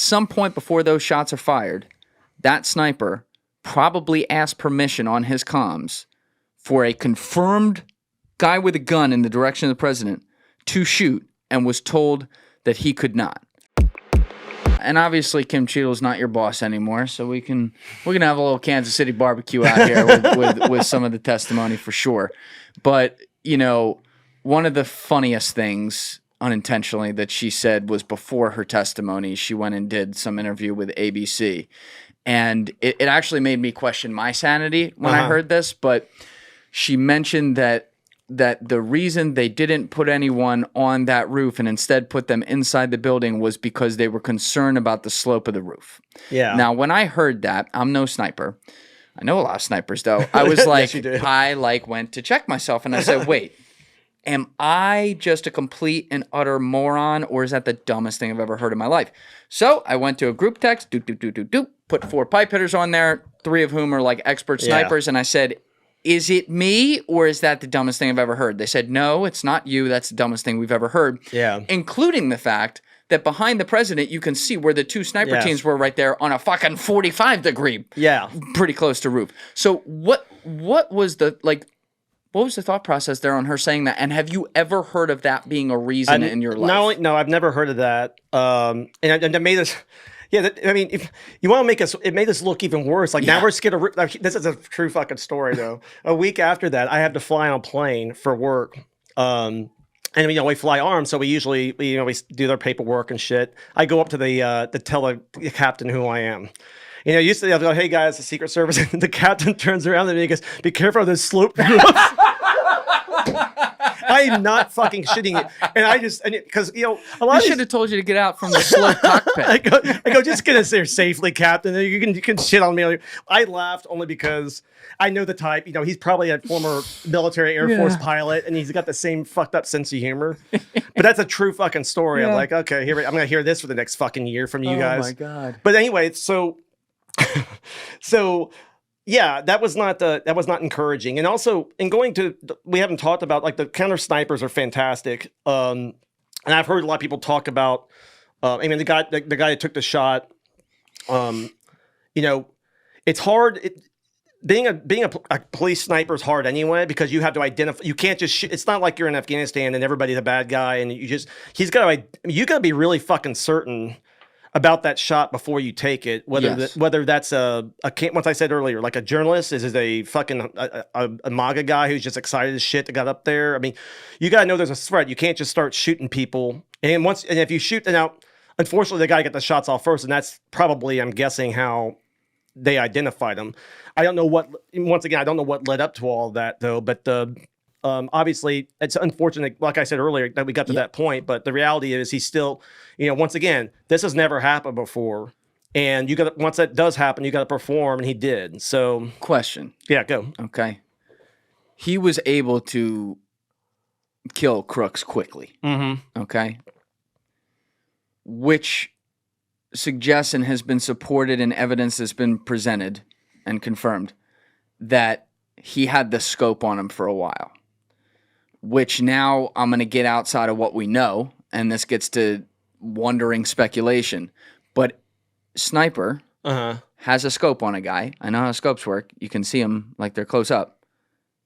some point before those shots are fired, that sniper probably asked permission on his comms for a confirmed guy with a gun in the direction of the president to shoot and was told that he could not. And obviously Kim Cheadle's not your boss anymore, so we're gonna have a little Kansas City barbecue out here with some of the testimony for sure. But, you know, one of the funniest things unintentionally that she said was before her testimony, she went and did some interview with ABC. And it actually made me question my sanity when I heard this, but she mentioned that the reason they didn't put anyone on that roof and instead put them inside the building was because they were concerned about the slope of the roof. Yeah. Now, when I heard that, I'm no sniper. I know a lot of snipers, though. I was like, yes, I went to check myself, and I said, wait, am I just a complete and utter moron, or is that the dumbest thing I've ever heard in my life? So I went to a group text, put 4 pipe hitters on there, 3 of whom are like expert snipers, and I said, is it me, or is that the dumbest thing I've ever heard? They said, no, it's not you. That's the dumbest thing we've ever heard. Yeah. Including the fact that behind the president, you can see where the 2 sniper teams were right there on a fucking 45 degree. Yeah. Pretty close to roof. So what was the, like, what was the thought process there on her saying that? And have you ever heard of that being a reason in your life? No, I've never heard of that. And I made this... Yeah, I mean, if you want to make us, it made us look even worse. Like now we're scared of. This is a true fucking story, though. A week after that, I had to fly on a plane for work, and you know we fly armed, so we usually we do their paperwork and shit. I go up to tell the captain who I am. You know, usually I'll go, "Hey guys, the Secret Service." And the captain turns around and he goes, "Be careful of this slope." I am not fucking shitting it, and because you know a lot. I should have told you to get out from the slow cockpit. I go, just get us there safely, Captain. You can shit on me. I laughed only because I know the type. You know, he's probably a former military Air Force pilot, and he's got the same fucked up sense of humor. But that's a true fucking story. I'm like, okay, I'm gonna hear this for the next fucking year from you guys. Oh my god. But anyway, so. Yeah, that was not encouraging. And also, in going to, we haven't talked about, like, the counter snipers are fantastic. And I've heard a lot of people talk about, I mean, the guy that took the shot, you know, it's hard. Being a police sniper is hard anyway, because you have to identify. You can't just shoot. It's not like you're in Afghanistan and everybody's a bad guy, and you got to be really fucking certain about that shot before you take it, whether that's once I said earlier, like a journalist, is a fucking a MAGA guy who's just excited as shit that got up there. I mean, you gotta know there's a threat. You can't just start shooting people. And if you shoot, and now, unfortunately, the guy got the shots off first, and that's probably, I'm guessing, how they identified him. I don't know what. Once again, I don't know what led up to all of that though, but. Obviously, it's unfortunate, like I said earlier, that we got to that point. But the reality is, he's still, you know, once again, this has never happened before, and once that does happen, you got to perform, and he did. So, question. Yeah, go. Okay. He was able to kill crooks quickly. Mm-hmm. Okay. Which suggests and has been supported in evidence that's been presented and confirmed that he had the scope on him for a while. Which now I'm going to get outside of what we know, and this gets to wondering speculation. But Sniper has a scope on a guy. I know how scopes work. You can see them like they're close up.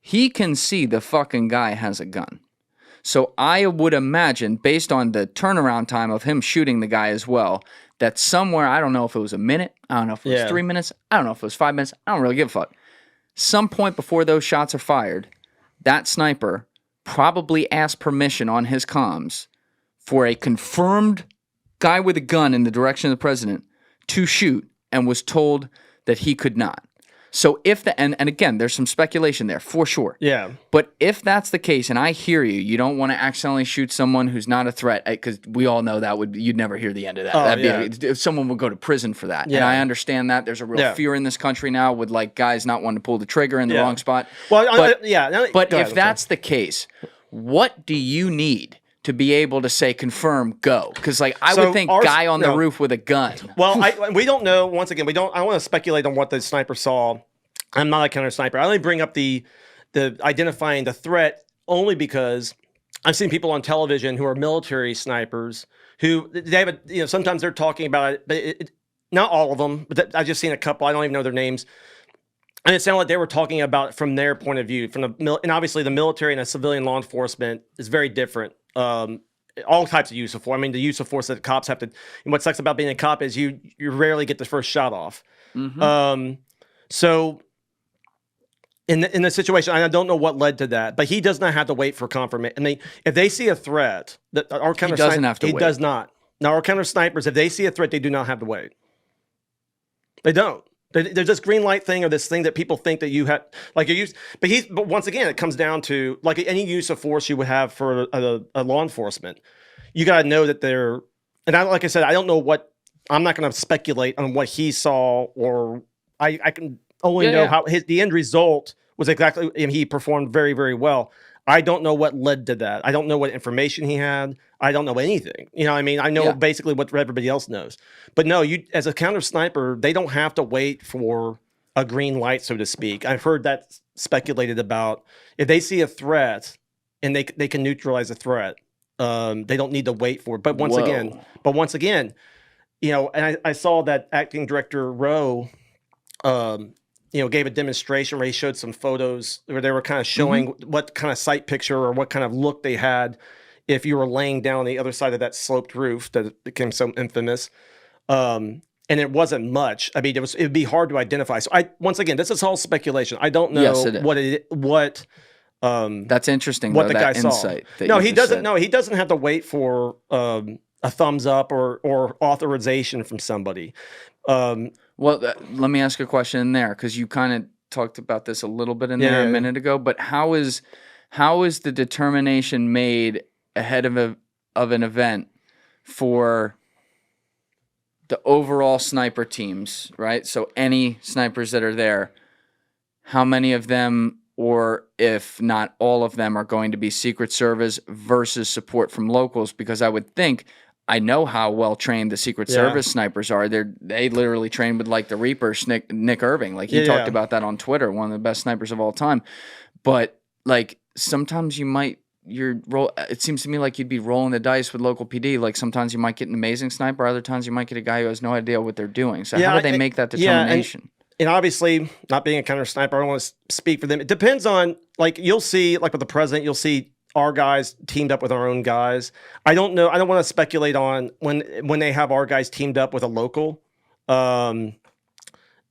He can see the fucking guy has a gun. So I would imagine, based on the turnaround time of him shooting the guy as well, that somewhere, I don't know if it was a minute, I don't know if it was 3 minutes, I don't know if it was 5 minutes, I don't really give a fuck. Some point before those shots are fired, that sniper probably asked permission on his comms for a confirmed guy with a gun in the direction of the president to shoot and was told that he could not. So if and again, there's some speculation there for sure. Yeah. But if that's the case, and I hear you don't want to accidentally shoot someone who's not a threat, because we all know you'd never hear the end of that. If someone would go to prison for that. Yeah. And I understand that. There's a real fear in this country now with like guys not wanting to pull the trigger in the wrong spot. Well, but if that's the case, what do you need to be able to say confirm go? Because like I would think guy on the roof with a gun. Well, we don't know. Once again, I don't want to speculate on what the sniper saw. I'm not a counter sniper. I only bring up the identifying the threat only because I've seen people on television who are military snipers who they have sometimes they're talking about it, but not all of them, but I just seen a couple. I don't even know their names. And it sounded like they were talking about it from their point of view, and obviously the military and the civilian law enforcement is very different. All types of use of force. I mean, the use of force that cops have to. And what sucks about being a cop is you rarely get the first shot off. So in the situation, I don't know what led to that, but he does not have to wait for confirmation. And if they see a threat, that our counter he doesn't have to. He wait. does not. Now our counter snipers, if they see a threat, they do not have to wait. They don't. There's this green light thing or this thing that people think that you have, like you use, but once again, it comes down to like any use of force you would have for a law enforcement. You got to know that they're, and like I said, I don't know I'm not going to speculate on what he saw, or I can only know how the end result was exactly, and he performed very, very well. I don't know what led to that. I don't know what information he had. I don't know anything. You know what I mean? I know basically what everybody else knows. But no, you as a counter sniper, they don't have to wait for a green light, so to speak. I've heard that speculated about. If they see a threat and they can neutralize a threat, they don't need to wait for it. But once again, and I saw that acting director Rowe gave a demonstration where he showed some photos where they were kind of showing what kind of sight picture or what kind of look they had if you were laying down on the other side of that sloped roof that became so infamous. And it wasn't much. I mean, it'd be hard to identify. So once again, this is all speculation. I don't know what that's interesting. What though, the guy saw. No, he doesn't. No, he doesn't have to wait for a thumbs up or authorization from somebody. Well, let me ask a question there, because you kind of talked about this a little bit in there a minute ago. But how is the determination made ahead of an event for the overall sniper teams, right? So any snipers that are there, how many of them, or if not all of them, are going to be Secret Service versus support from locals? Because I would think, I know how well trained the Secret Service snipers are. They literally train with like the Reaper, Nick Irving. Like he talked about that on Twitter, one of the best snipers of all time. But like sometimes it seems to me like you'd be rolling the dice with local PD. Like sometimes you might get an amazing sniper, other times you might get a guy who has no idea what they're doing. So how do they make that determination? And obviously, not being a counter sniper, I don't want to speak for them. It depends on, like, you'll see, like with the president, you'll see our guys teamed up with our own guys. I don't know. I don't want to speculate on when they have our guys teamed up with a local. In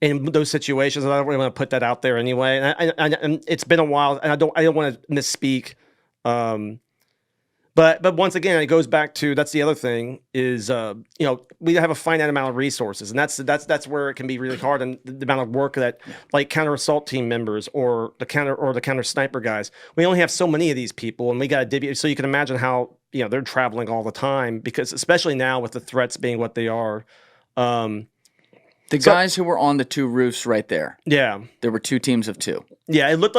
those situations, I don't really want to put that out there anyway. And it's been a while, and I don't want to misspeak. But once again, it goes back to, that's the other thing is, we have a finite amount of resources, and that's where it can be really hard, and the amount of work that like counter assault team members or the counter sniper guys, we only have so many of these people, and we got to divvy. So you can imagine how they're traveling all the time, because especially now with the threats being what they are. The guys who were on the two roofs right there. Yeah, there were two teams of two. Yeah, it looked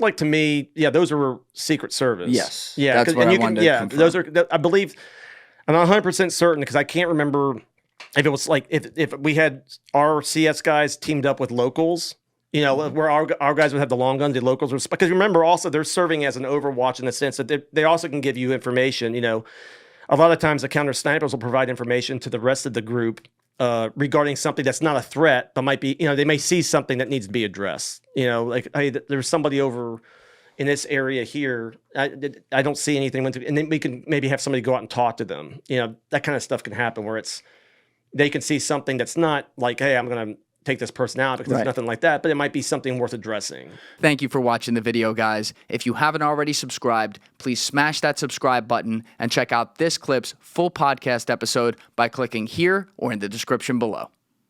like to me. Yeah, those were Secret Service. Yes. Yeah, that's what I wanted to confirm. Those are. I believe. I'm not 100% certain, because I can't remember if it was like if we had our CS guys teamed up with locals. Where our guys would have the long guns, the locals were, because remember also they're serving as an overwatch in the sense that they also can give you information. A lot of times the counter snipers will provide information to the rest of the group. Regarding something that's not a threat, but might be, they may see something that needs to be addressed. Like, hey, there's somebody over in this area here. I don't see anything. And then we can maybe have somebody go out and talk to them. That kind of stuff can happen where they can see something that's not like, hey, I'm going to take this person out, because there's nothing like that, but it might be something worth addressing. Thank you for watching the video, guys. If you haven't already subscribed, please smash that subscribe button and check out this clip's full podcast episode by clicking here or in the description below.